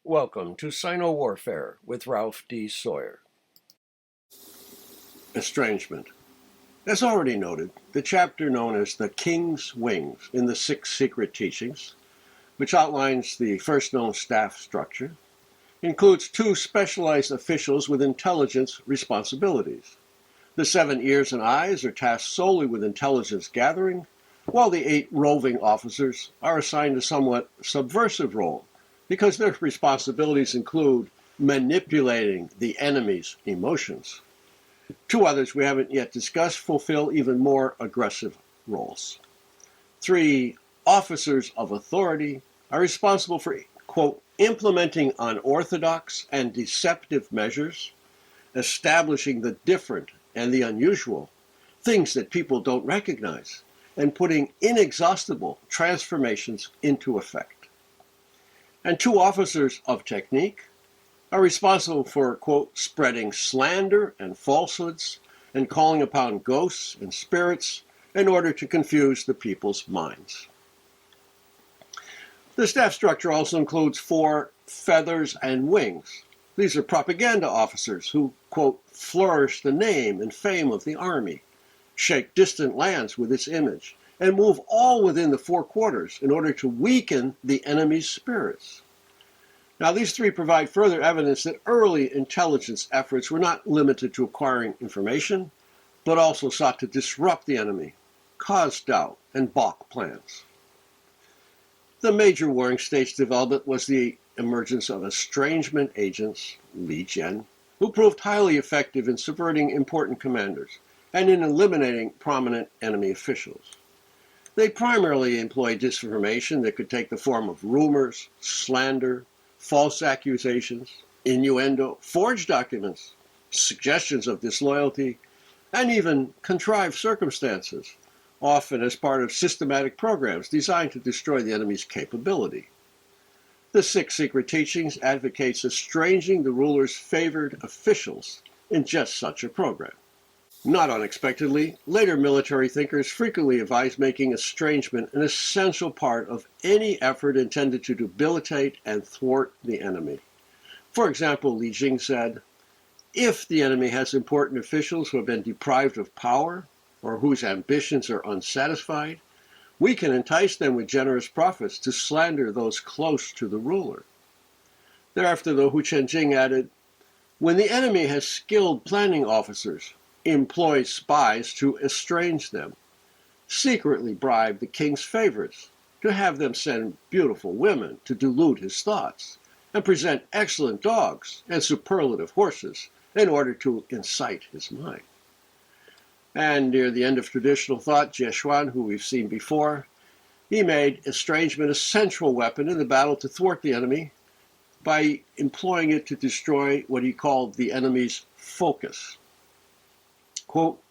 Welcome to Sino-Warfare with Ralph D. Sawyer. Estrangement. As already noted, the chapter known as the King's Wings in the Six Secret Teachings, which outlines the first known staff structure, includes two specialized officials with intelligence responsibilities. The 7 ears and eyes are tasked solely with intelligence gathering, while the 8 roving officers are assigned a somewhat subversive role, because their responsibilities include manipulating the enemy's emotions. 2 others we haven't yet discussed fulfill even more aggressive roles. 3 officers of authority are responsible for, quote, implementing unorthodox and deceptive measures, establishing the different and the unusual, things that people don't recognize, and putting inexhaustible transformations into effect. And 2 officers of technique are responsible for, quote, spreading slander and falsehoods and calling upon ghosts and spirits in order to confuse the people's minds. The staff structure also includes 4 feathers and wings. These are propaganda officers who, quote, flourish the name and fame of the army, shake distant lands with its image, and move all within the 4 quarters in order to weaken the enemy's spirits. Now, these 3 provide further evidence that early intelligence efforts were not limited to acquiring information, but also sought to disrupt the enemy, cause doubt, and balk plans. The major warring state's development was the emergence of estrangement agents, jian, who proved highly effective in subverting important commanders and in eliminating prominent enemy officials. They primarily employed disinformation that could take the form of rumors, slander, false accusations, innuendo, forged documents, suggestions of disloyalty, and even contrived circumstances, often as part of systematic programs designed to destroy the enemy's capability. The 6 Secret Teachings advocates estranging the ruler's favored officials in just such a program. Not unexpectedly, later military thinkers frequently advised making estrangement an essential part of any effort intended to debilitate and thwart the enemy. For example, Li Jing said, if the enemy has important officials who have been deprived of power or whose ambitions are unsatisfied, we can entice them with generous profits to slander those close to the ruler. Thereafter, the Hu Chenjing added, when the enemy has skilled planning officers, employ spies to estrange them, secretly bribe the king's favorites to have them send beautiful women to delude his thoughts, and present excellent dogs and superlative horses in order to incite his mind. And near the end of traditional thought, Jie Xuan, who we've seen before, he made estrangement a central weapon in the battle to thwart the enemy by employing it to destroy what he called the enemy's focus. Quote,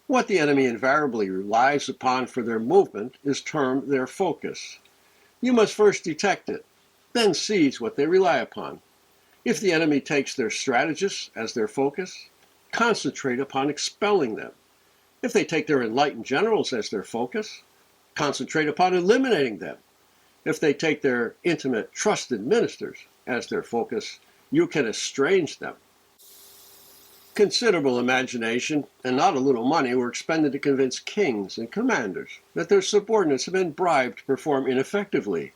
what the enemy invariably relies upon for their movement is termed their focus. You must first detect it, then seize what they rely upon. If the enemy takes their strategists as their focus, concentrate upon expelling them. If they take their enlightened generals as their focus, concentrate upon eliminating them. If they take their intimate, trusted ministers as their focus, you can estrange them. Considerable imagination and not a little money were expended to convince kings and commanders that their subordinates had been bribed to perform ineffectively,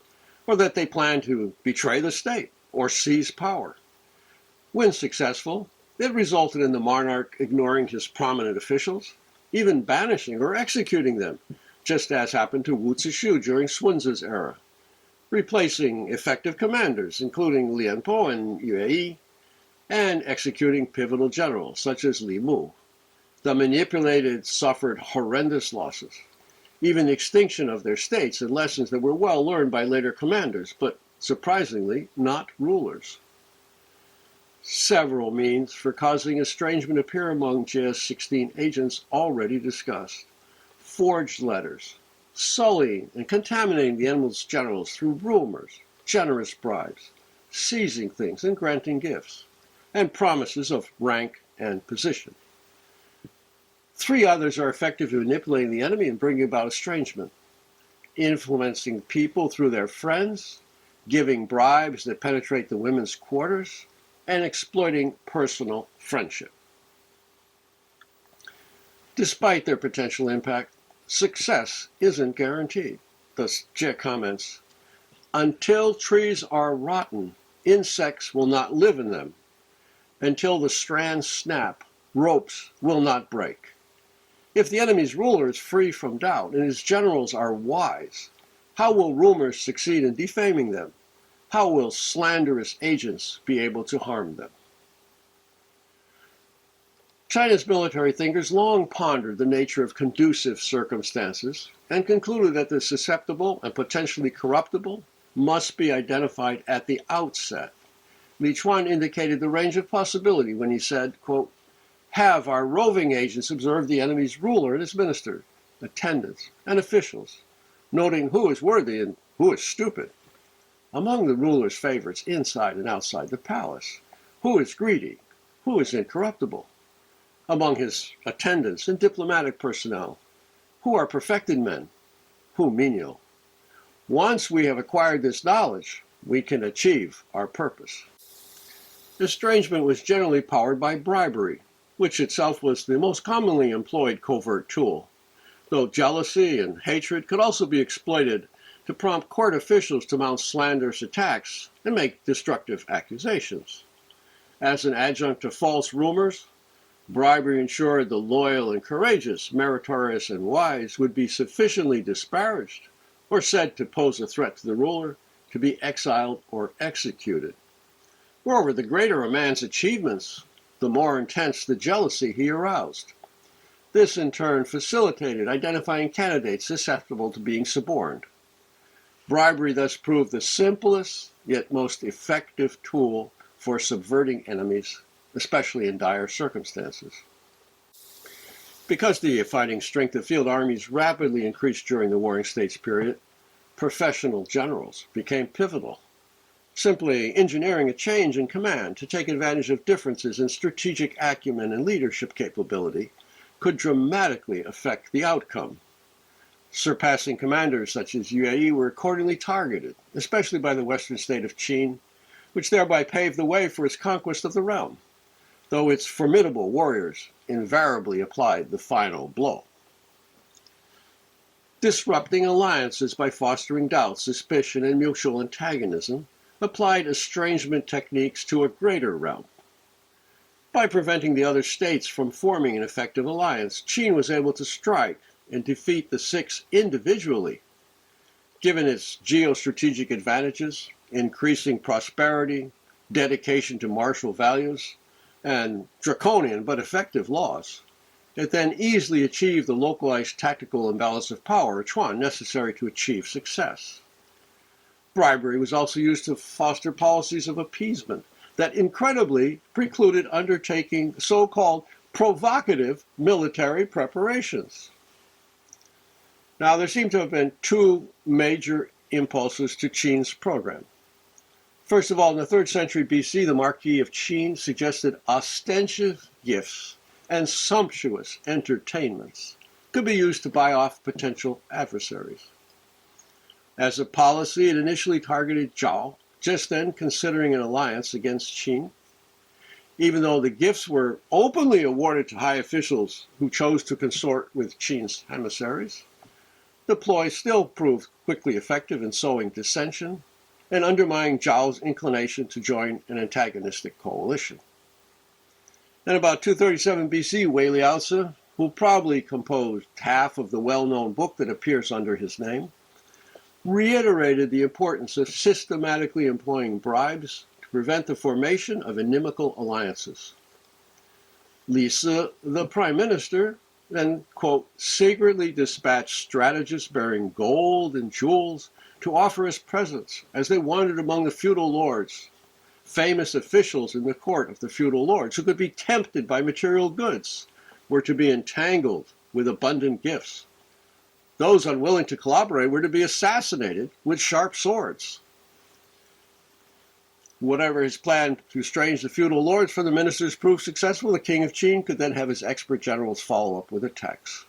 or that they planned to betray the state or seize power. When successful, it resulted in the monarch ignoring his prominent officials, even banishing or executing them, just as happened to Wu Zishu during Sunzi's era, replacing effective commanders, including Lian Po and Yue Yi, and executing pivotal generals such as Li Mu. The manipulated suffered horrendous losses, even the extinction of their states, and lessons that were well learned by later commanders, but surprisingly not rulers. Several means for causing estrangement appear among Jie's 16 agents already discussed. Forged letters, sullying and contaminating the enemy's generals through rumors, generous bribes, seizing things and granting gifts, and promises of rank and position. 3 others are effective in manipulating the enemy and bringing about estrangement. Influencing people through their friends, giving bribes that penetrate the women's quarters, and exploiting personal friendship. Despite their potential impact, success isn't guaranteed. Thus, Jie comments, until trees are rotten, insects will not live in them. Until the strands snap, ropes will not break. If the enemy's ruler is free from doubt and his generals are wise, how will rumors succeed in defaming them? How will slanderous agents be able to harm them? China's military thinkers long pondered the nature of conducive circumstances and concluded that the susceptible and potentially corruptible must be identified at the outset. Li Chuan indicated the range of possibility when he said, quote, have our roving agents observe the enemy's ruler and his ministers, attendants, and officials, noting who is worthy and who is stupid. Among the ruler's favorites inside and outside the palace, who is greedy, who is incorruptible. Among his attendants and diplomatic personnel, who are perfected men, who menial. Once we have acquired this knowledge, we can achieve our purpose. Estrangement was generally powered by bribery, which itself was the most commonly employed covert tool, though jealousy and hatred could also be exploited to prompt court officials to mount slanderous attacks and make destructive accusations. As an adjunct to false rumors, bribery ensured the loyal and courageous, meritorious and wise would be sufficiently disparaged or said to pose a threat to the ruler to be exiled or executed. Moreover, the greater a man's achievements, the more intense the jealousy he aroused. This in turn facilitated identifying candidates susceptible to being suborned. Bribery thus proved the simplest yet most effective tool for subverting enemies, especially in dire circumstances. Because the fighting strength of field armies rapidly increased during the Warring States period, professional generals became pivotal. Simply engineering a change in command to take advantage of differences in strategic acumen and leadership capability could dramatically affect the outcome. Surpassing commanders such as Yue were accordingly targeted, especially by the western state of Qin, which thereby paved the way for its conquest of the realm, though its formidable warriors invariably applied the final blow. Disrupting alliances by fostering doubt, suspicion, and mutual antagonism applied estrangement techniques to a greater realm. By preventing the other states from forming an effective alliance, Qin was able to strike and defeat the six individually. Given its geostrategic advantages, increasing prosperity, dedication to martial values, and draconian but effective laws, it then easily achieved the localized tactical imbalance of power, Chuan, necessary to achieve success. Bribery was also used to foster policies of appeasement that incredibly precluded undertaking so-called provocative military preparations. Now, there seem to have been two major impulses to Qin's program. First of all, in the 3rd century BC, the Marquis of Qin suggested ostentatious gifts and sumptuous entertainments could be used to buy off potential adversaries. As a policy, it initially targeted Zhao, just then considering an alliance against Qin. Even though the gifts were openly awarded to high officials who chose to consort with Qin's emissaries, the ploy still proved quickly effective in sowing dissension and undermining Zhao's inclination to join an antagonistic coalition. In about 237 BC, Wei Liaozi, who probably composed half of the well-known book that appears under his name, reiterated the importance of systematically employing bribes to prevent the formation of inimical alliances. Li Si, the prime minister, then, quote, secretly dispatched strategists bearing gold and jewels to offer as presents as they wandered among the feudal lords, famous officials in the court of the feudal lords who could be tempted by material goods were to be entangled with abundant gifts. Those unwilling to collaborate were to be assassinated with sharp swords. Whatever his plan to estrange the feudal lords from the ministers proved successful, the king of Qin could then have his expert generals follow up with attacks.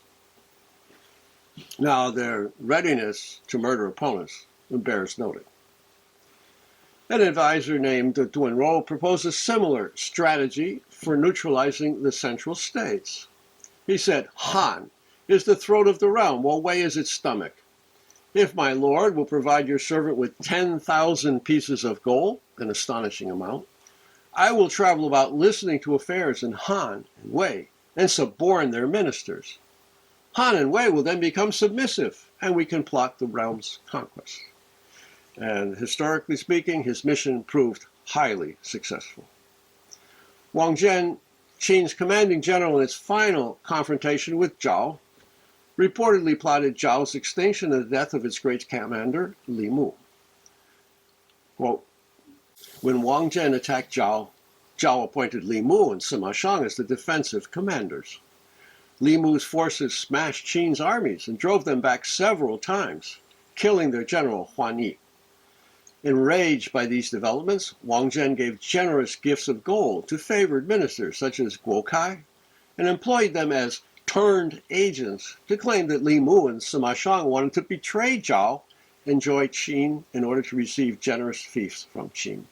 Now, their readiness to murder opponents bears noting. An advisor named Duanrou proposed a similar strategy for neutralizing the central states. He said, Han is the throat of the realm, while Wei is its stomach. If my lord will provide your servant with 10,000 pieces of gold, an astonishing amount, I will travel about listening to affairs in Han and Wei and suborn their ministers. Han and Wei will then become submissive, and we can plot the realm's conquest. And historically speaking, his mission proved highly successful. Wang Zhen, Qin's commanding general in its final confrontation with Zhao, reportedly plotted Zhao's extinction and the death of its great commander, Li Mu. Quote, when Wang Zhen attacked Zhao, Zhao appointed Li Mu and Sima Shang as the defensive commanders. Li Mu's forces smashed Qin's armies and drove them back several times, killing their general Huan Yi. Enraged by these developments, Wang Zhen gave generous gifts of gold to favored ministers such as Guo Kai and employed them as turned agents to claim that Li Mu and Sima Shang wanted to betray Zhao and join Qin in order to receive generous fiefs from Qin.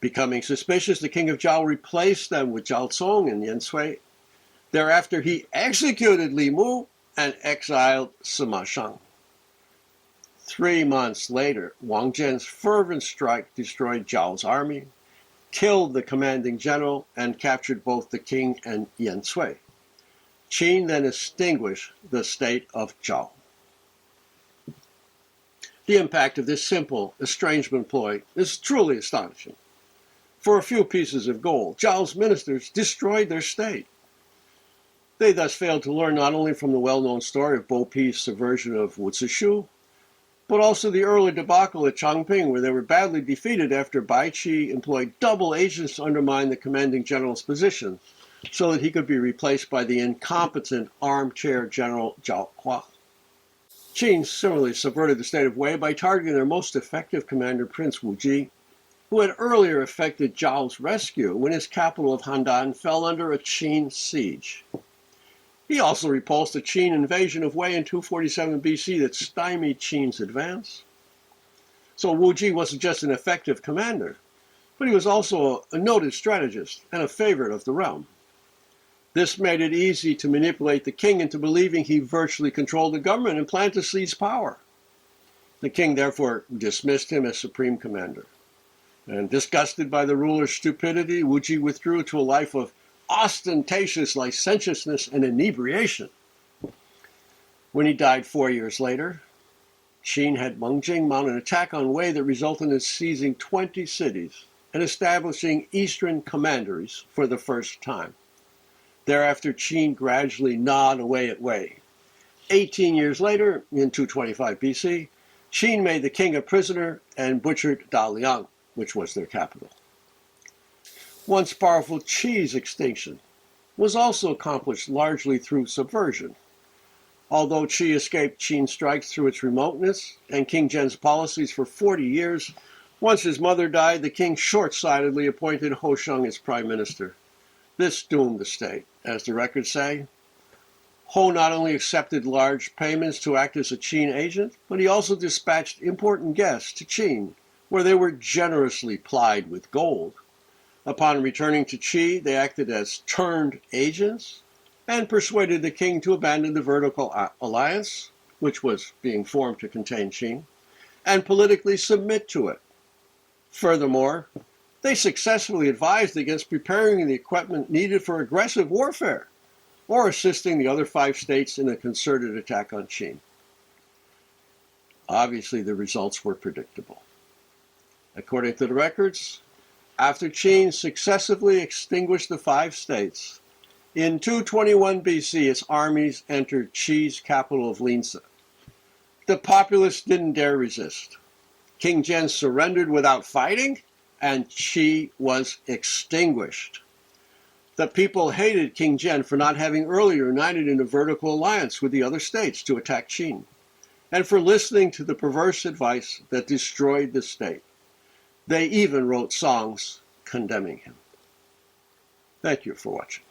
Becoming suspicious, the king of Zhao replaced them with Zhao Cong and Yan Sui. Thereafter, he executed Li Mu and exiled Sima Shang. 3 months later, Wang Zhen's fervent strike destroyed Zhao's army, killed the commanding general, and captured both the king and Yan Sui. Qin then extinguished the state of Zhao. The impact of this simple estrangement ploy is truly astonishing. For a few pieces of gold, Zhao's ministers destroyed their state. They thus failed to learn not only from the well-known story of Bo Pi's subversion of Wu Zishu, but also the early debacle at Changping, where they were badly defeated after Bai Qi employed double agents to undermine the commanding general's position so that he could be replaced by the incompetent armchair general Zhao Hua. Qin similarly subverted the state of Wei by targeting their most effective commander, Prince Wu Ji, who had earlier effected Zhao's rescue when his capital of Handan fell under a Qin siege. He also repulsed a Qin invasion of Wei in 247 BC that stymied Qin's advance. So Wu Ji wasn't just an effective commander, but he was also a noted strategist and a favorite of the realm. This made it easy to manipulate the king into believing he virtually controlled the government and planned to seize power. The king therefore dismissed him as supreme commander. And disgusted by the ruler's stupidity, Wu Ji withdrew to a life of ostentatious licentiousness and inebriation. When he died 4 years later, Qin had Meng Jing mount an attack on Wei that resulted in seizing 20 cities and establishing eastern commanderies for the first time. Thereafter, Qin gradually gnawed away at Wei. 18 years later, in 225 BC, Qin made the king a prisoner and butchered Daliang, which was their capital. Once powerful Qi's extinction was also accomplished largely through subversion. Although Qi escaped Qin strikes through its remoteness and King Zhen's policies for 40 years, once his mother died, the king short-sightedly appointed Ho Sheng as prime minister. This doomed the state. As the records say, Ho not only accepted large payments to act as a Qin agent, but he also dispatched important guests to Qin, where they were generously plied with gold. Upon returning to Qi, they acted as turned agents and persuaded the king to abandon the vertical alliance, which was being formed to contain Qin, and politically submit to it. Furthermore, they successfully advised against preparing the equipment needed for aggressive warfare or assisting the other 5 states in a concerted attack on Qin. Obviously, the results were predictable. According to the records, after Qin successively extinguished the 5 states, in 221 BC, its armies entered Qi's capital of Linzi. The populace didn't dare resist. King Zhen surrendered without fighting, and Qi was extinguished. The people hated King Zhen for not having earlier united in a vertical alliance with the other states to attack Qin, and for listening to the perverse advice that destroyed the state. They even wrote songs condemning him. Thank you for watching.